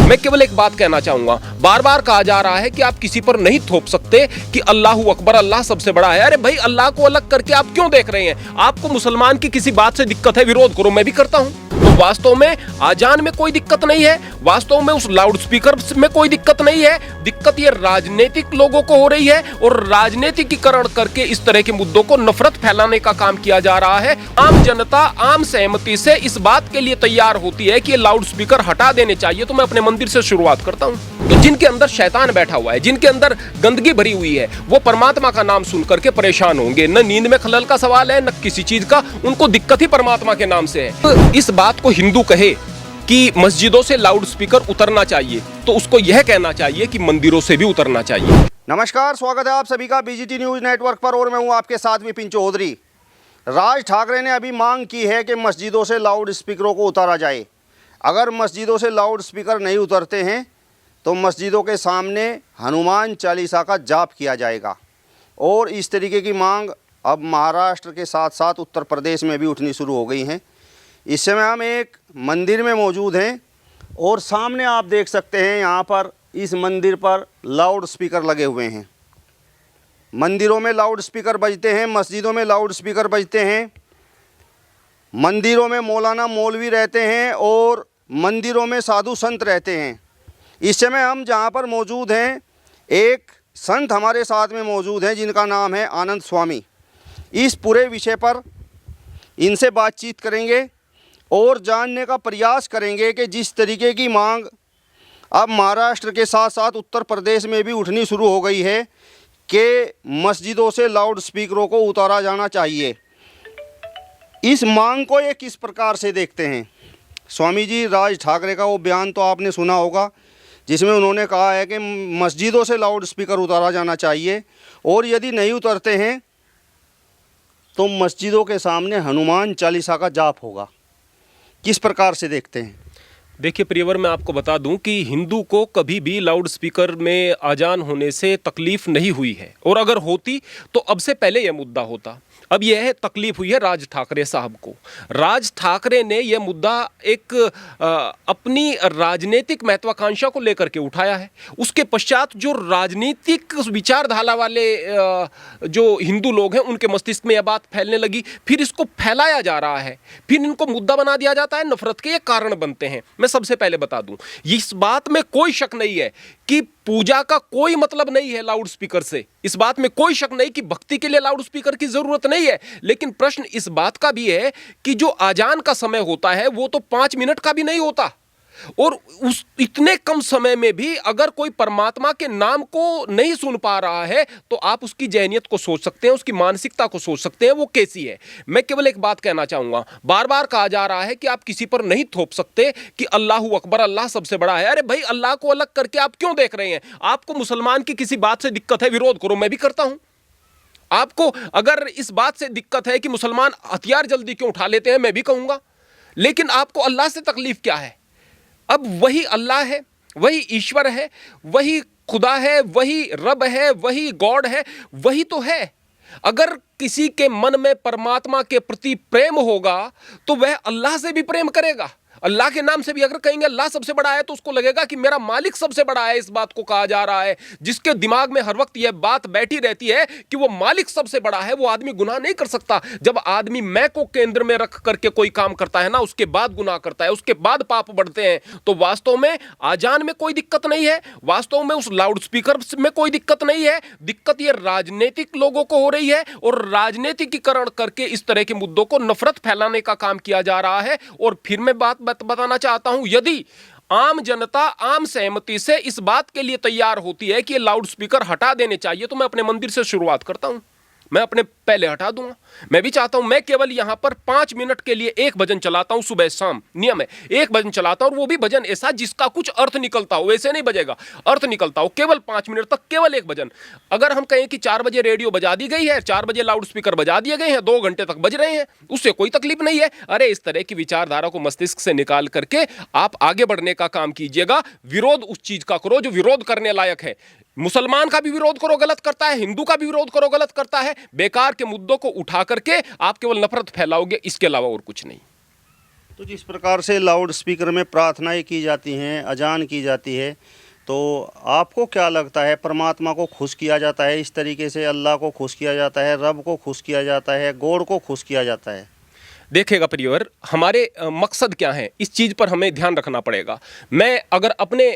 मैं केवल एक बात कहना चाहूंगा, बार बार कहा जा रहा है कि आप किसी पर नहीं थोप सकते कि अल्लाहू अकबर, अल्लाह सबसे बड़ा है। अरे भाई, अल्लाह को अलग करके आप क्यों देख रहे हैं? आपको मुसलमान की किसी बात से दिक्कत है, विरोध करो, मैं भी करता हूं। तो वास्तव में आजान में कोई दिक्कत नहीं है, वास्तव में उस लाउड स्पीकर में कोई दिक्कत नहीं है। दिक्कत ये राजनीतिक लोगों को हो रही है और राजनीतिकीकरण करके इस तरह के मुद्दों को नफरत फैलाने का काम किया जा रहा है। आम जनता आम सहमति से इस बात के लिए तैयार होती है कि ये लाउड स्पीकर हटा देने चाहिए। तो मैं अपने मंदिर से शुरुआत करता हूं। तो जिनके अंदर शैतान बैठा हुआ है, जिनके अंदर गंदगी भरी हुई है, वो परमात्मा का नाम सुन करके परेशान होंगे। न नींद में खलल का सवाल है, न किसी चीज का, उनको दिक्कत ही परमात्मा के नाम से है। तो इस बात को हिंदू कहे कि मस्जिदों से लाउड स्पीकर उतरना चाहिए, तो उसको यह कहना चाहिए कि मंदिरों से भी उतरना चाहिए। नमस्कार, स्वागत है आप सभी का बीजीटी न्यूज नेटवर्क पर और मैं हूं आपके साथ विपिन चौधरी। राज ठाकरे ने अभी मांग की है कि मस्जिदों से लाउड स्पीकरों को उतारा जाए। अगर मस्जिदों से लाउड स्पीकर नहीं उतरते हैं तो मस्जिदों के सामने हनुमान चालीसा का जाप किया जाएगा। और इस तरीके की मांग अब महाराष्ट्र के साथ साथ उत्तर प्रदेश में भी उठनी शुरू हो गई हैं। इस समय हम एक मंदिर में मौजूद हैं और सामने आप देख सकते हैं, यहाँ पर इस मंदिर पर लाउड स्पीकर लगे हुए हैं। मंदिरों में लाउड स्पीकर बजते हैं, मस्जिदों में लाउड स्पीकर बजते हैं। मंदिरों में मौलाना मौलवी रहते हैं और मंदिरों में साधु संत रहते हैं। इस समय हम जहाँ पर मौजूद हैं, एक संत हमारे साथ में मौजूद हैं जिनका नाम है आनंद स्वामी। इस पूरे विषय पर इनसे बातचीत करेंगे और जानने का प्रयास करेंगे कि जिस तरीके की मांग अब महाराष्ट्र के साथ साथ उत्तर प्रदेश में भी उठनी शुरू हो गई है कि मस्जिदों से लाउड स्पीकरों को उतारा जाना चाहिए, इस मांग को ये किस प्रकार से देखते हैं? स्वामी जी, राज ठाकरे का वो बयान तो आपने सुना होगा जिसमें उन्होंने कहा है कि मस्जिदों से लाउड स्पीकर उतारा जाना चाहिए और यदि नहीं उतरते हैं तो मस्जिदों के सामने हनुमान चालीसा का जाप होगा। किस प्रकार से देखते हैं? देखिए प्रियवर, मैं आपको बता दूं कि हिंदू को कभी भी लाउड स्पीकर में अजान होने से तकलीफ नहीं हुई है, और अगर होती तो अब से पहले यह मुद्दा होता। अब यह तकलीफ हुई है राज ठाकरे साहब को। राज ठाकरे ने यह मुद्दा एक अपनी राजनीतिक महत्वाकांक्षा को लेकर के उठाया है। उसके पश्चात जो राजनीतिक विचारधारा वाले जो हिंदू लोग हैं, उनके मस्तिष्क में यह बात फैलने लगी। फिर इसको फैलाया जा रहा है, फिर इनको मुद्दा बना दिया जाता है, नफरत के ये कारण बनते हैं। मैं सबसे पहले बता दूं, इस बात में कोई शक नहीं है कि पूजा का कोई मतलब नहीं है लाउड स्पीकर से। इस बात में कोई शक नहीं कि भक्ति के लिए लाउड स्पीकर की जरूरत नहीं है। लेकिन प्रश्न इस बात का भी है कि जो आजान का समय होता है वो तो 5 मिनट का भी नहीं होता, और उस इतने कम समय में भी अगर कोई परमात्मा के नाम को नहीं सुन पा रहा है तो आप उसकी जहनियत को सोच सकते हैं, उसकी मानसिकता को सोच सकते हैं वो कैसी है। मैं केवल एक बात कहना चाहूंगा, बार बार कहा जा रहा है कि आप किसी पर नहीं थोप सकते कि अल्लाहू अकबर, अल्लाह सबसे बड़ा है। अरे भाई, अल्लाह को अलग करके आप क्यों देख रहे हैं? आपको मुसलमान की किसी बात से दिक्कत है, विरोध करो, मैं भी करता हूं। आपको अगर इस बात से दिक्कत है कि मुसलमान हथियार जल्दी क्यों उठा लेते हैं, मैं भी कहूंगा। लेकिन आपको अल्लाह से तकलीफ क्या है? अब वही अल्लाह है, वही ईश्वर है, वही खुदा है, वही रब है, वही गॉड है, वही तो है। अगर किसी के मन में परमात्मा के प्रति प्रेम होगा तो वह अल्लाह से भी प्रेम करेगा। अल्लाह के नाम से भी अगर कहेंगे अल्लाह सबसे बड़ा है तो उसको लगेगा कि मेरा मालिक सबसे बड़ा है। इस बात को कहा जा रहा है। जिसके दिमाग में हर वक्त यह बात बैठी रहती है कि वो मालिक सबसे बड़ा है, वो आदमी गुनाह नहीं कर सकता। जब आदमी मैं को केंद्र में रख करके कोई काम करता है ना, उसके बाद गुनाह करता है, उसके बाद पाप बढ़ते हैं। तो वास्तव में आजान में कोई दिक्कत नहीं है, वास्तव में उस लाउड स्पीकर में कोई दिक्कत नहीं है। दिक्कत यह राजनीतिक लोगों को हो रही है और राजनीतिकीकरण करके इस तरह के मुद्दों को नफरत फैलाने का काम किया जा रहा है। और फिर मैं बात बताना चाहता हूं, यदि आम जनता आम सहमति से इस बात के लिए तैयार होती है कि ये लाउड स्पीकर हटा देने चाहिए, तो मैं अपने मंदिर से शुरुआत करता हूं। मैं अपने पहले हटा दूंगा। मैं भी चाहता हूं, मैं केवल यहां पर 5 मिनट के लिए एक भजन चलाता हूं, सुबह शाम नियम है, एक भजन चलाता हूं, और वो भी भजन ऐसा जिसका कुछ अर्थ निकलता हो। वैसे नहीं बजेगा, अर्थ निकलता हो। केवल 5 मिनट तक केवल एक भजन। अगर हम कहें कि 4 बजे रेडियो बजा दी गई है, 4 बजे लाउड स्पीकर बजा दिए गए हैं, 2 घंटे तक बज रहे हैं, उससे कोई तकलीफ नहीं है। अरे इस तरह की विचारधारा को मस्तिष्क से निकाल करके आप आगे बढ़ने का काम कीजिएगा। विरोध उस चीज का करो जो विरोध करने लायक है। मुसलमान का भी विरोध करो, गलत करता है, हिंदू का भी विरोध करो, गलत करता है। बेकार के मुद्दों को उठा करके आप केवल नफरत फैलाओगे, इसके अलावा और कुछ नहीं। तो जिस प्रकार से लाउड स्पीकर में प्रार्थनाएं की जाती हैं, अजान की जाती है, तो आपको क्या लगता है परमात्मा को खुश किया जाता है इस तरीके से? अल्लाह को खुश किया जाता है, रब को खुश किया जाता है, गॉड को खुश किया जाता है? देखिएगा परिवार, हमारे मकसद क्या है इस चीज़ पर हमें ध्यान रखना पड़ेगा। मैं अगर अपने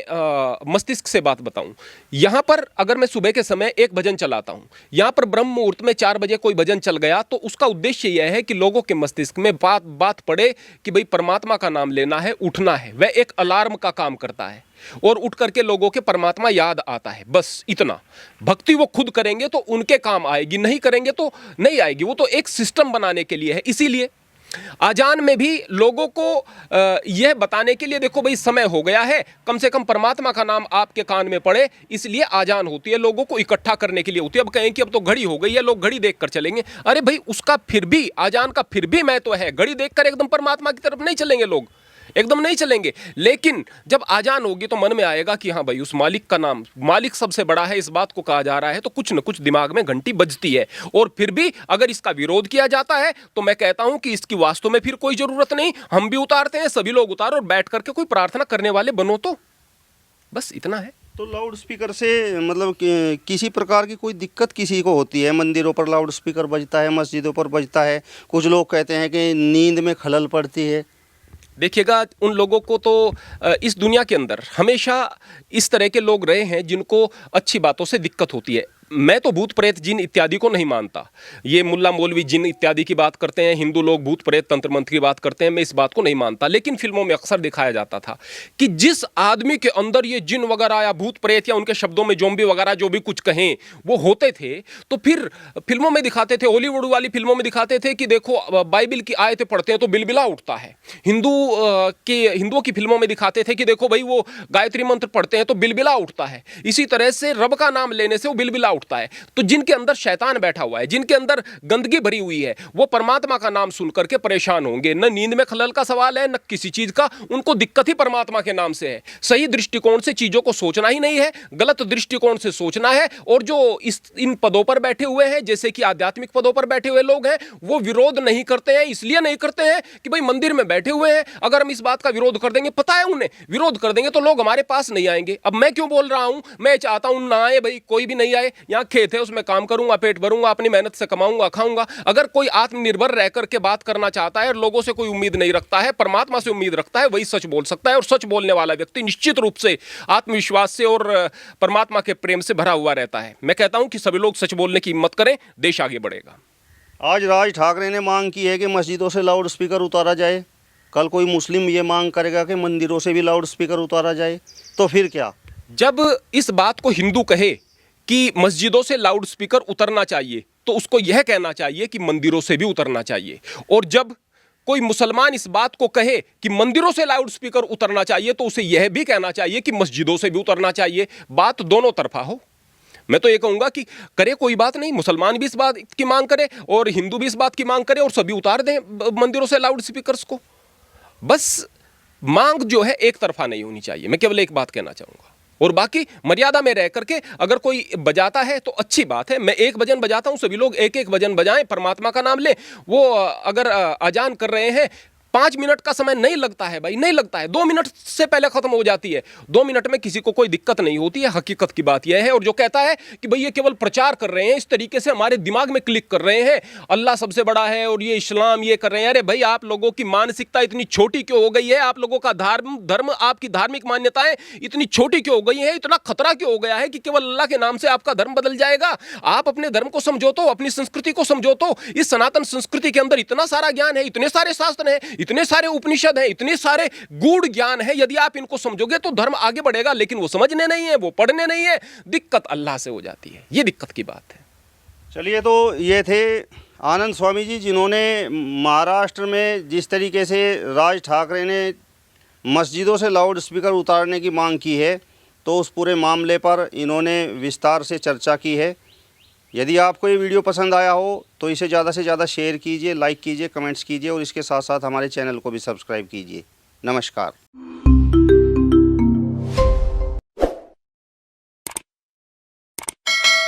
मस्तिष्क से बात बताऊं, यहाँ पर अगर मैं सुबह के समय एक भजन चलाता हूँ, यहाँ पर ब्रह्म मुहूर्त में 4 बजे कोई भजन चल गया, तो उसका उद्देश्य यह है कि लोगों के मस्तिष्क में बात पड़े कि भाई परमात्मा का नाम लेना है, उठना है। वह एक अलार्म का काम करता है और उठ करके लोगों के परमात्मा याद आता है, बस इतना। भक्ति वो खुद करेंगे तो उनके काम आएगी, नहीं करेंगे तो नहीं आएगी। वो तो एक सिस्टम बनाने के लिए है। इसीलिए आजान में भी लोगों को यह बताने के लिए, देखो भाई समय हो गया है, कम से कम परमात्मा का नाम आपके कान में पड़े, इसलिए आजान होती है। लोगों को इकट्ठा करने के लिए होती है। अब कहें कि अब तो घड़ी हो गई है, लोग घड़ी देखकर चलेंगे। अरे भाई, उसका फिर भी, आजान का फिर भी महत्व है। घड़ी देखकर एकदम परमात्मा की तरफ नहीं चलेंगे लोग, एकदम नहीं चलेंगे। लेकिन जब आजान होगी तो मन में आएगा कि हाँ भाई, उस मालिक का नाम, मालिक सबसे बड़ा है, इस बात को कहा जा रहा है, तो कुछ न कुछ दिमाग में घंटी बजती है। और फिर भी अगर इसका विरोध किया जाता है तो मैं कहता हूं कि इसकी वास्तव में फिर कोई जरूरत नहीं। हम भी उतारते हैं, सभी लोग उतारो, और बैठ करके कोई प्रार्थना करने वाले बनो, तो बस इतना है। तो लाउड स्पीकर से मतलब किसी प्रकार की कोई दिक्कत किसी को होती है? मंदिरों पर लाउड स्पीकर बजता है, मस्जिदों पर बजता है, कुछ लोग कहते हैं कि नींद में खलल पड़ती है। देखिएगा, उन लोगों को तो इस दुनिया के अंदर हमेशा इस तरह के लोग रहे हैं जिनको अच्छी बातों से दिक्कत होती है। मैं तो भूत प्रेत जिन इत्यादि को नहीं मानता। ये मुल्ला मौलवी जिन इत्यादि की बात करते हैं, हिंदू लोग भूत प्रेत तंत्र मंत्र की बात करते हैं, मैं इस बात को नहीं मानता। लेकिन फिल्मों में अक्सर दिखाया जाता था कि जिस आदमी के अंदर ये जिन वगैरह या भूत प्रेत या उनके शब्दों में जोम्बी वगैरह जो भी कुछ कहें वो होते थे, तो फिर फिल्मों में दिखाते थे, हॉलीवुड वाली फिल्मों में दिखाते थे कि देखो बाइबिल की आयतें पढ़ते हैं तो बिलबिला उठता है। हिंदुओं की फिल्मों में दिखाते थे कि देखो भाई, वो गायत्री मंत्र पढ़ते हैं तो बिलबिला उठता है। इसी तरह से रब का नाम लेने से वो बिलबिला उठता है। तो जिनके अंदर शैतान बैठा हुआ है, जिनके अंदर गंदगी भरी हुई है, वो परमात्मा का नाम सुन करके परेशान होंगे। न नींद में खलल का सवाल है, न किसी चीज का। उनको दिक्कत ही परमात्मा के नाम से है। सही दृष्टिकोण से चीजों को सोचना ही नहीं है, गलत दृष्टिकोण से सोचना है। और जो इन पदों पर बैठे हुए हैं, जैसे कि आध्यात्मिक पदों पर बैठे हुए लोग हैं, वो विरोध नहीं करते हैं। इसलिए नहीं करते हैं कि भाई मंदिर में बैठे हुए हैं, अगर हम इस बात का विरोध कर देंगे, पता है उन्हें विरोध कर देंगे तो लोग हमारे पास नहीं आएंगे। अब मैं क्यों बोल रहा हूं, मैं चाहता हूं ना आए भाई, कोई भी नहीं आए। यहां खेत है, उसमें काम करूंगा, पेट भरूंगा, अपनी मेहनत से कमाऊंगा, खाऊंगा। अगर कोई आत्मनिर्भर रह करके बात करना चाहता है और लोगों से कोई उम्मीद नहीं रखता है, परमात्मा से उम्मीद रखता है, वही सच बोल सकता है। और सच बोलने वाला व्यक्ति निश्चित रूप से आत्मविश्वास से और परमात्मा के प्रेम से भरा हुआ रहता है। मैं कहता हूं कि सभी लोग सच बोलने की हिम्मत करें, देश आगे बढ़ेगा। आज राज ठाकरे ने मांग की है कि मस्जिदों से लाउड स्पीकर उतारा जाए। कल कोई मुस्लिम ये मांग करेगा कि मंदिरों से भी लाउड स्पीकर उतारा जाए, तो फिर क्या? जब इस बात को हिंदू कहे कि मस्जिदों से लाउड स्पीकर उतरना चाहिए, तो उसको यह कहना चाहिए कि मंदिरों से भी उतरना चाहिए। और जब कोई मुसलमान इस बात को कहे कि मंदिरों से लाउड स्पीकर उतरना चाहिए, तो उसे यह भी कहना चाहिए कि मस्जिदों से भी उतरना चाहिए। बात दोनों तरफा हो। मैं तो ये कहूंगा कि करे, कोई बात नहीं, मुसलमान भी इस बात की मांग करे और हिंदू भी इस बात की मांग करे, और सभी उतार दें मंदिरों से लाउड स्पीकर्स को। बस मांग जो है एक तरफा नहीं होनी चाहिए। मैं केवल एक बात कहना चाहूंगा। और बाकी मर्यादा में रह करके अगर कोई बजाता है तो अच्छी बात है। मैं एक भजन बजाता हूं, सभी लोग एक एक भजन बजाएं, परमात्मा का नाम लें। वो अगर अजान कर रहे हैं, 5 मिनट का समय नहीं लगता है भाई, नहीं लगता है, 2 मिनट से पहले खत्म हो जाती है। 2 मिनट में किसी को कोई दिक्कत नहीं होती है। हकीकत की बात यह है। और जो कहता है कि भाई ये केवल प्रचार कर रहे हैं, इस तरीके से हमारे दिमाग में क्लिक कर रहे हैं, अल्लाह सबसे बड़ा है और ये इस्लाम ये कर रहे हैं। अरे भाई, आप लोगों की मानसिकता इतनी छोटी क्यों हो गई है? आप लोगों का धर्म, आपकी धार्मिक मान्यताएं इतनी छोटी क्यों हो गई है? इतना खतरा क्यों हो गया है कि केवल अल्लाह के नाम से आपका धर्म बदल जाएगा? आप अपने धर्म को समझो तो, अपनी संस्कृति को समझो तो। इस सनातन संस्कृति के अंदर इतना सारा ज्ञान है, इतने सारे शास्त्र हैं, इतने सारे उपनिषद है, इतने सारे गूढ़ ज्ञान है। यदि आप इनको समझोगे तो धर्म आगे बढ़ेगा। लेकिन वो समझने नहीं है, वो पढ़ने नहीं है, दिक्कत अल्लाह से हो जाती है। ये दिक्कत की बात है। चलिए, तो ये थे आनंद स्वामी जी, जिन्होंने महाराष्ट्र में जिस तरीके से राज ठाकरे ने मस्जिदों से लाउड स्पीकर उतारने की मांग की है, तो उस पूरे मामले पर इन्होंने विस्तार से चर्चा की है। यदि आपको ये वीडियो पसंद आया हो तो इसे ज़्यादा से ज़्यादा शेयर कीजिए, लाइक कीजिए, कमेंट्स कीजिए और इसके साथ साथ हमारे चैनल को भी सब्सक्राइब कीजिए। नमस्कार।